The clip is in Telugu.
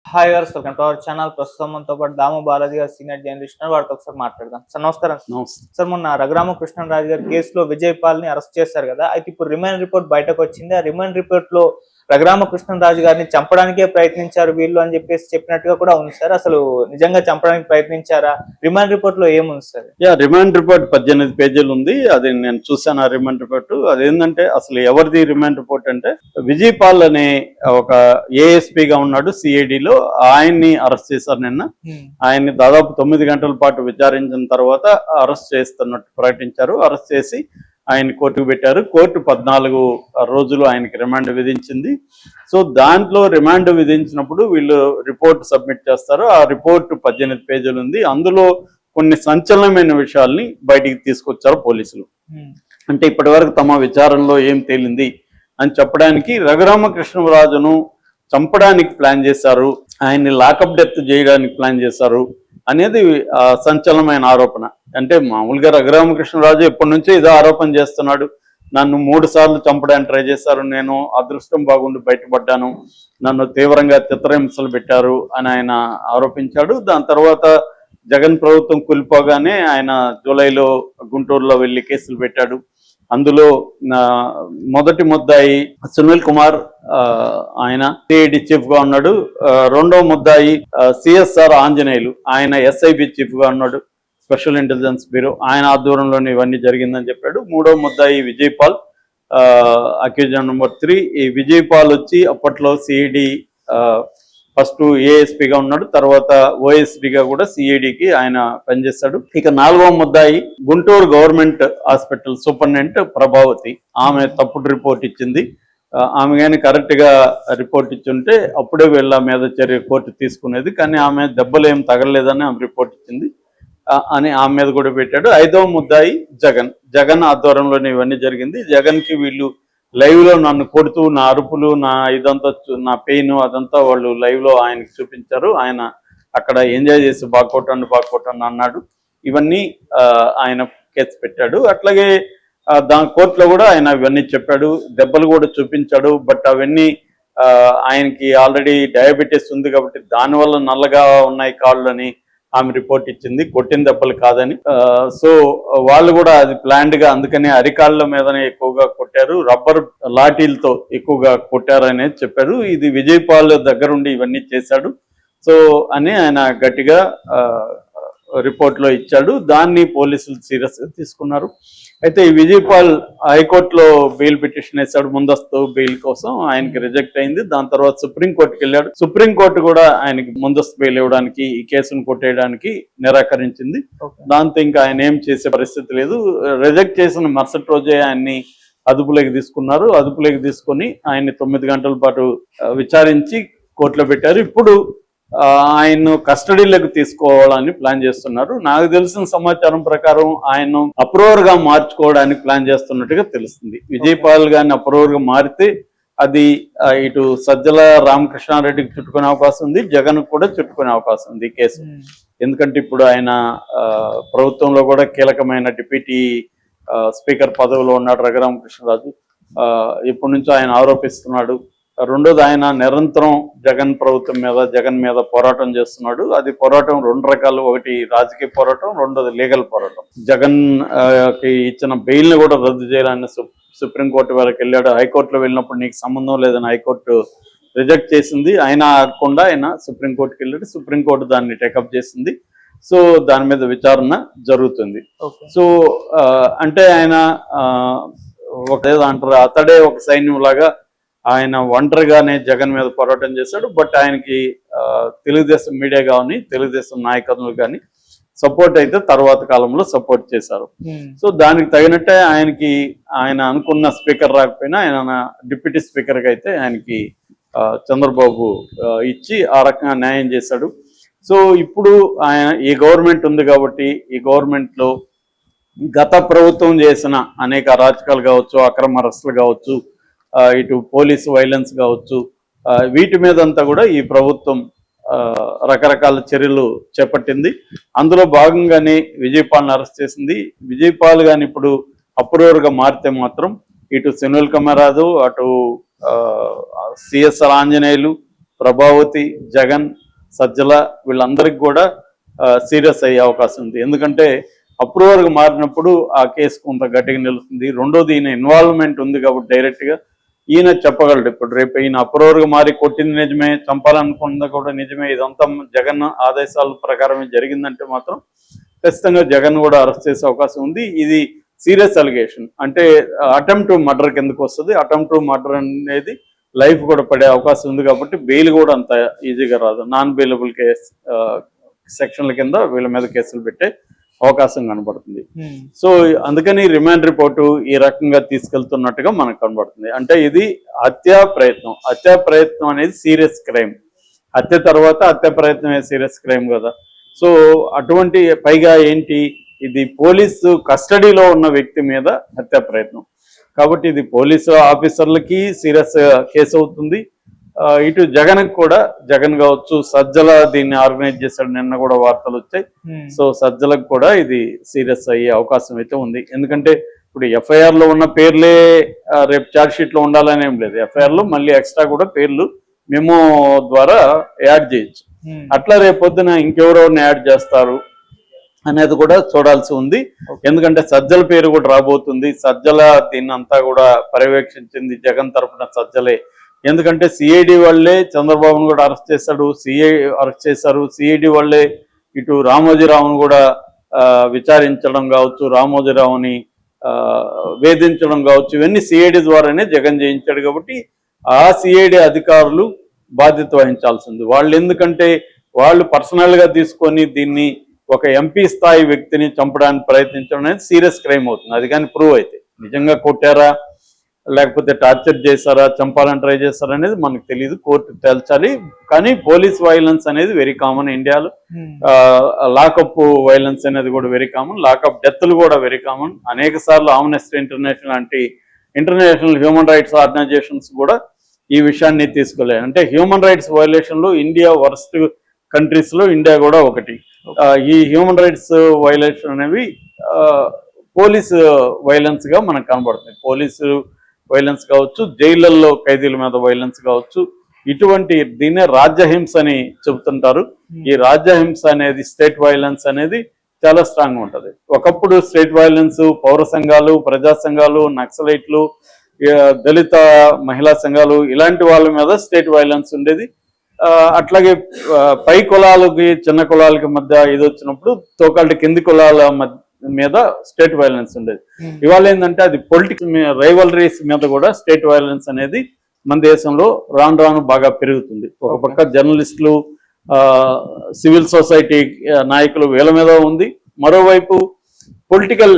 హాయ్ గారు, వెల్కమ్ టు అవర్ ఛానల్. ప్రస్తుతం మనతో పాటు దాము బాలాజీ గారు, సీనియర్ జర్నలిస్ట్, వారితో ఒకసారి మాట్లాడదాం. సార్ నమస్కారం. సార్, మొన్న రఘురామకృష్ణరాజు గారి కేసులో విజయపాల్ ని అరెస్ట్ చేశారు కదా, అయితే ఇప్పుడు రిమాండ్ రిపోర్ట్ బయటకు వచ్చింది. ఆ రిమాండ్ రిపోర్ట్ లో రఘురామకృష్ణరాజు గారిని చంపడానికే ప్రయత్నించారు వీళ్ళు అని చెప్పినట్టుగా కూడా ఉంది సార్. అసలు నిజంగా చంపడానికి ప్రయత్నించారా? రిమాండ్ రిపోర్ట్ లో ఏముంది సార్? రిమాండ్ రిపోర్ట్ 18 పేజీలు ఉంది. అది నేను చూసాను. ఆ రిమాండ్ రిపోర్ట్ అదేంటంటే అసలు ఎవరిది రిమాండ్ రిపోర్ట్ అంటే విజయ్ పాల్ అనే ఒక ఏఎస్పీగా ఉన్నాడు సిఐడిలో. ఆయన్ని అరెస్ట్ చేశారు నిన్న. ఆయన్ని దాదాపు 9 గంటల పాటు విచారించిన తర్వాత అరెస్ట్ చేస్తున్నట్టు ప్రకటించారు. అరెస్ట్ చేసి ఆయన కోర్టుకు పెట్టారు. కోర్టు 14 రోజులు ఆయనకి రిమాండ్ విధించింది. సో దాంట్లో రిమాండ్ విధించినప్పుడు వీళ్ళు రిపోర్ట్ సబ్మిట్ చేస్తారు. ఆ రిపోర్ట్ 18 పేజీలు ఉంది. అందులో కొన్ని సంచలనమైన విషయాల్ని బయటికి తీసుకొచ్చారు పోలీసులు. అంటే ఇప్పటి వరకు తమ విచారణలో ఏం తేలింది అని చెప్పడానికి రఘురామకృష్ణరాజును చంపడానికి ప్లాన్ చేశారు, ఆయన్ని లాకప్ డెత్ చేయడానికి ప్లాన్ చేశారు అనేది సంచలనమైన ఆరోపణ. అంటే మామూలుగా రఘురామకృష్ణరాజు ఎప్పటి నుంచో ఇదే ఆరోపణ చేస్తున్నాడు. నన్ను 3 సార్లు చంపడానికి ట్రై చేశారు, నేను అదృష్టం బాగుండి బయటపడ్డాను, నన్ను తీవ్రంగా చిత్రహింసలు పెట్టారు అని ఆయన ఆరోపించాడు. దాని తర్వాత జగన్ ప్రభుత్వం కూలిపోగానే ఆయన జూలైలో గుంటూరులో వెళ్ళి కేసులు పెట్టాడు. అందులో మొదటి ముద్దాయి సునీల్ కుమార్, ఆయన సిఐడి చీఫ్ గా ఉన్నాడు. రెండో ముద్దాయి సిఎస్ఆర్ ఆంజనేయులు, ఆయన ఎస్ఐబి చీఫ్ గా ఉన్నాడు, స్పెషల్ ఇంటెలిజెన్స్ బ్యూరో. ఆయన ఆధ్వర్యంలోనే ఇవన్నీ జరిగిందని చెప్పాడు. మూడో ముద్దాయి విజయ్ పాల్, అక్యూజన్ నెంబర్ 3. ఈ విజయ్ పాల్ వచ్చి అప్పట్లో సిఐడి ఫస్ట్ ఏఎస్పీగా ఉన్నాడు, తర్వాత ఓఎస్పీగా కూడా సిఐడికి ఆయన పనిచేస్తాడు. ఇక 4వ ముద్దాయి Guntur government hospital superintendent Prabhavati. ఆమె తప్పుడు రిపోర్ట్ ఇచ్చింది. ఆమె కానీ కరెక్ట్ గా రిపోర్ట్ ఇచ్చుంటే అప్పుడే వీళ్ళ మీద చర్య కోర్టు తీసుకునేది. కానీ ఆమె దెబ్బలు ఏం తగలలేదని ఆమె రిపోర్ట్ ఇచ్చింది అని ఆమె మీద కూడా పెట్టాడు. 5వ ముద్దాయి జగన్ ఆధ్వర్యంలోనే ఇవన్నీ జరిగింది. జగన్ కి వీళ్ళు లైవ్ లో నన్ను కొడుతూ, నా అరుపులు, నా ఇదంతా, నా పెయిన్ అదంతా వాళ్ళు లైవ్ లో ఆయనకి చూపించారు. ఆయన అక్కడ ఎంజాయ్ చేసి బాగా అన్నాడు. ఇవన్నీ ఆయన కేసు పెట్టాడు. అట్లాగే దాని కోర్టులో కూడా ఆయన ఇవన్నీ చెప్పాడు, దెబ్బలు కూడా చూపించాడు. బట్ అవన్నీ ఆయనకి ఆల్రెడీ డయాబెటీస్ ఉంది కాబట్టి దానివల్ల నల్లగా ఉన్నాయి కాళ్ళు అని ఆమె రిపోర్ట్ ఇచ్చింది, కొట్టిన దెబ్బలు కాదని. సో వాళ్ళు కూడా అది ప్లాన్డ్ గా, అందుకని అరికాళ్ళ మీదనే ఎక్కువగా కొట్టారు, రబ్బర్ లాఠీలతో ఎక్కువగా కొట్టారు అనేది చెప్పారు. ఇది విజయ్ పాల్ దగ్గరుండి ఇవన్నీ చేశాడు సో అని ఆయన గట్టిగా రిపోర్ట్ లో ఇచ్చాడు. దాన్ని పోలీసులు సీరియస్ గా తీసుకున్నారు. అయితే ఈ విజయ్ పాల్ హైకోర్టులో బెయిల్ పిటిషన్ వేశాడు, ముందస్తు బెయిల్ కోసం. ఆయనకి రిజెక్ట్ అయింది. దాని తర్వాత సుప్రీంకోర్టుకి వెళ్ళాడు. సుప్రీంకోర్టు కూడా ఆయనకి ముందస్తు బెయిల్ ఇవ్వడానికి, ఈ కేసును కొట్టేయడానికి నిరాకరించింది. దాంతో ఇంకా ఆయన ఏం చేసే పరిస్థితి లేదు. రిజెక్ట్ చేసిన మరుసటి రోజే ఆయన్ని అదుపులోకి తీసుకున్నారు. అదుపులోకి తీసుకొని ఆయన్ని 9 గంటల పాటు విచారించి కోర్టులో పెట్టారు. ఇప్పుడు ఆయన్ను కస్టడీలోకి తీసుకోవాలని ప్లాన్ చేస్తున్నారు. నాకు తెలిసిన సమాచారం ప్రకారం ఆయన అప్రూవర్ గా మార్చుకోవడానికి ప్లాన్ చేస్తున్నట్టుగా తెలుస్తుంది. విజయ్ పాల్ గారిని అప్రూవర్ గా మారితే అది ఇటు సజ్జల రామకృష్ణారెడ్డికి చుట్టుకునే అవకాశం ఉంది, జగన్ కూడా చుట్టుకునే అవకాశం ఉంది ఈ కేసు. ఎందుకంటే ఇప్పుడు ఆయన ప్రభుత్వంలో కూడా కీలకమైన డిప్యూటీ స్పీకర్ పదవిలో ఉన్నాడు రఘురామకృష్ణరాజు. ఇప్పటి నుంచో ఆయన ఆరోపిస్తున్నాడు. రెండోది, ఆయన నిరంతరం జగన్ మీద పోరాటం చేస్తున్నాడు. అది పోరాటం 2 రకాలు. ఒకటి రాజకీయ పోరాటం, రెండోది లీగల్ పోరాటం. జగన్ కి ఇచ్చిన బెయిల్ ని కూడా రద్దు చేయాలని సుప్రీంకోర్టు వరకు వెళ్ళాడు. హైకోర్టులో వెళ్ళినప్పుడు నీకు సంబంధం లేదని హైకోర్టు రిజెక్ట్ చేసింది. అయినా ఆగకుండా ఆయన సుప్రీంకోర్టుకి వెళ్ళాడు. సుప్రీంకోర్టు దాన్ని టేకప్ చేసింది. సో దాని మీద విచారణ జరుగుతుంది. సో అంటే ఆయన అంటారు, అతడే ఒక సైన్యం లాగా ఆయన ఒంటరిగానే జగన్ మీద పోరాటం చేశాడు. బట్ ఆయనకి తెలుగుదేశం మీడియా కానీ, తెలుగుదేశం నాయకులు కానీ సపోర్ట్ అయితే తర్వాత కాలంలో సపోర్ట్ చేశారు. సో దానికి తగినట్టే ఆయన అనుకున్న స్పీకర్ రాకపోయినా ఆయన డిప్యూటీ స్పీకర్గా అయితే ఆయనకి చంద్రబాబు ఇచ్చి ఆ రకంగా న్యాయం చేశాడు. సో ఇప్పుడు ఈ గవర్నమెంట్ ఉంది కాబట్టి ఈ గవర్నమెంట్ లో గత ప్రభుత్వం చేసిన అనేక అరాచకాలు కావచ్చు, అక్రమ అరెస్టులు కావచ్చు, ఇటు పోలీసు వైలెన్స్ కావచ్చు, వీటి మీదంతా కూడా ఈ ప్రభుత్వం రకరకాల చర్యలు చేపట్టింది. అందులో భాగంగానే విజయ్ పాల్ని అరెస్ట్ చేసింది. విజయ్ పాల్ గాని ఇప్పుడు అప్రూవర్ గా మారితే మాత్రం ఇటు సునీల్ కుమార్, అటు సిఎస్ఆర్ ఆంజనేయులు, ప్రభావతి, జగన్, సజ్జల వీళ్ళందరికీ కూడా సీరియస్ అయ్యే అవకాశం ఉంది. ఎందుకంటే అప్రూవర్గా మారినప్పుడు ఆ కేసు కొంత గట్టిగా నిలుస్తుంది. రెండోది ఈయన ఇన్వాల్వ్మెంట్ ఉంది కాబట్టి డైరెక్ట్గా ఈయన చెప్పగలడు. ఇప్పుడు రేపు ఈయన అప్రూవర్గా మారి కొట్టింది నిజమే, చంపాలనుకున్నది కూడా నిజమే, ఇదంతా జగన్ ఆదేశాల ప్రకారమే జరిగిందంటే మాత్రం ఖచ్చితంగా జగన్ కూడా అరెస్ట్ చేసే అవకాశం ఉంది. ఇది సీరియస్ అలిగేషన్, అంటే అటెంప్ట్ టు మర్డర్ కిందకు వస్తుంది. అటెంప్ట్ టు మర్డర్ అనేది లైఫ్ కూడా పడే అవకాశం ఉంది కాబట్టి బెయిల్ కూడా అంత ఈజీగా రాదు. నాన్ బెయిలబుల్ కేసు సెక్షన్ల కింద వీళ్ళ మీద కేసులు పెట్టే అవకాశం కనబడుతుంది. సో అందుకని రిమాండ్ రిపోర్టు ఈ రకంగా తీసుకెళ్తున్నట్టుగా మనకు కనబడుతుంది. అంటే ఇది హత్యా ప్రయత్నం అనేది సీరియస్ క్రైమ్. హత్య తర్వాత హత్య ప్రయత్నమే సీరియస్ క్రైమ్ కదా. సో అటువంటి పైగా ఏంటి, ఇది పోలీసు కస్టడీలో ఉన్న వ్యక్తి మీద హత్యా ప్రయత్నం కాబట్టి ఇది పోలీసు ఆఫీసర్లకి సీరియస్ కేసు అవుతుంది. ఇటు జగన్ కావచ్చు, సజ్జల దీన్ని ఆర్గనైజ్ చేశాడు, నిన్న కూడా వార్తలు వచ్చాయి. సో సజ్జలకు కూడా ఇది సీరియస్ అయ్యే అవకాశం అయితే ఉంది. ఎందుకంటే ఇప్పుడు ఎఫ్ఐఆర్ లో ఉన్న పేర్లే రేపు ఛార్జ్ షీట్ లో ఉండాలని ఏం లేదు. ఎఫ్ఐఆర్ లో మళ్ళీ ఎక్స్ట్రా కూడా పేర్లు మెమో ద్వారా యాడ్ చేయొచ్చు. అట్లా రేపు పొద్దున ఇంకెవరెవరిని యాడ్ చేస్తారు అనేది కూడా చూడాల్సి ఉంది. ఎందుకంటే సజ్జల పేరు కూడా రాబోతుంది. సజ్జల దీన్నంతా కూడా పర్యవేక్షించింది జగన్ తరఫున సజ్జలే. ఎందుకంటే సిఐడి వాళ్ళే చంద్రబాబును కూడా అరెస్ట్ చేశారు. సిఐడి వాళ్ళే ఇటు రామోజీరావును కూడా విచారించడం కావచ్చు, రామోజీరావుని వేధించడం కావచ్చు, ఇవన్నీ సిఐడి ద్వారానే జగన్ చేయించాడు. కాబట్టి ఆ సిఐడి అధికారులు బాధ్యత వహించాల్సింది. వాళ్ళు ఎందుకంటే వాళ్ళు పర్సనల్ గా తీసుకొని దీన్ని ఒక ఎంపీ స్థాయి వ్యక్తిని చంపడానికి ప్రయత్నించడం అనేది సీరియస్ క్రైమ్ అవుతుంది. అది కానీ ప్రూవ్ అయితే నిజంగా కొట్టారా లేకపోతే టార్చర్ చేశారా, చంపాలని ట్రై చేశారా అనేది మనకు తెలియదు, కోర్టు తేల్చాలి. కానీ పోలీస్ వైలెన్స్ అనేది వెరీ కామన్ ఇండియాలో. లాకప్ వైలెన్స్ అనేది కూడా వెరీ కామన్. లాకప్ డెత్లు కూడా వెరీ కామన్. అనేక సార్లు ఆమ్నెస్టీ ఇంటర్నేషనల్ లాంటి ఇంటర్నేషనల్ హ్యూమన్ రైట్స్ ఆర్గనైజేషన్స్ కూడా ఈ విషయాన్ని తీసుకోలేదు. అంటే హ్యూమన్ రైట్స్ వైలేషన్లో ఇండియా వర్స్ట్ కంట్రీస్ లో ఇండియా కూడా ఒకటి. ఈ హ్యూమన్ రైట్స్ వైలేషన్ అనేవి పోలీసు వైలెన్స్ గా మనకు కనబడుతుంది. పోలీసు వైలెన్స్ కావచ్చు, జైళ్లలో ఖైదీల మీద వైలెన్స్ కావచ్చు, ఇటువంటి దీన్నే రాజ్యహింస అని చెబుతుంటారు. ఈ రాజ్యహింస అనేది స్టేట్ వైలెన్స్ అనేది చాలా స్ట్రాంగ్ ఉంటుంది. ఒకప్పుడు స్టేట్ వైలెన్స్ పౌర సంఘాలు, ప్రజా సంఘాలు, నక్సలైట్లు, దళిత మహిళా సంఘాలు ఇలాంటి వాళ్ళ మీద స్టేట్ వైలెన్స్ ఉండేది. అట్లాగే పై కులాలకి చిన్న కులాలకి మధ్య ఇది వచ్చినప్పుడు తోకాళ్ళ కింది కులాల మీద స్టేట్ వైలెన్స్ ఉండేది. ఇవాళ ఏంటంటే అది పొలిటిక్స్ రైవలరీస్ మీద కూడా స్టేట్ వైలెన్స్ అనేది మన దేశంలో రాను రాను బాగా పెరుగుతుంది. ఒక పక్క జర్నలిస్టులు, సివిల్ సొసైటీ నాయకులు వీళ్ళ మీద ఉంది, మరోవైపు పొలిటికల్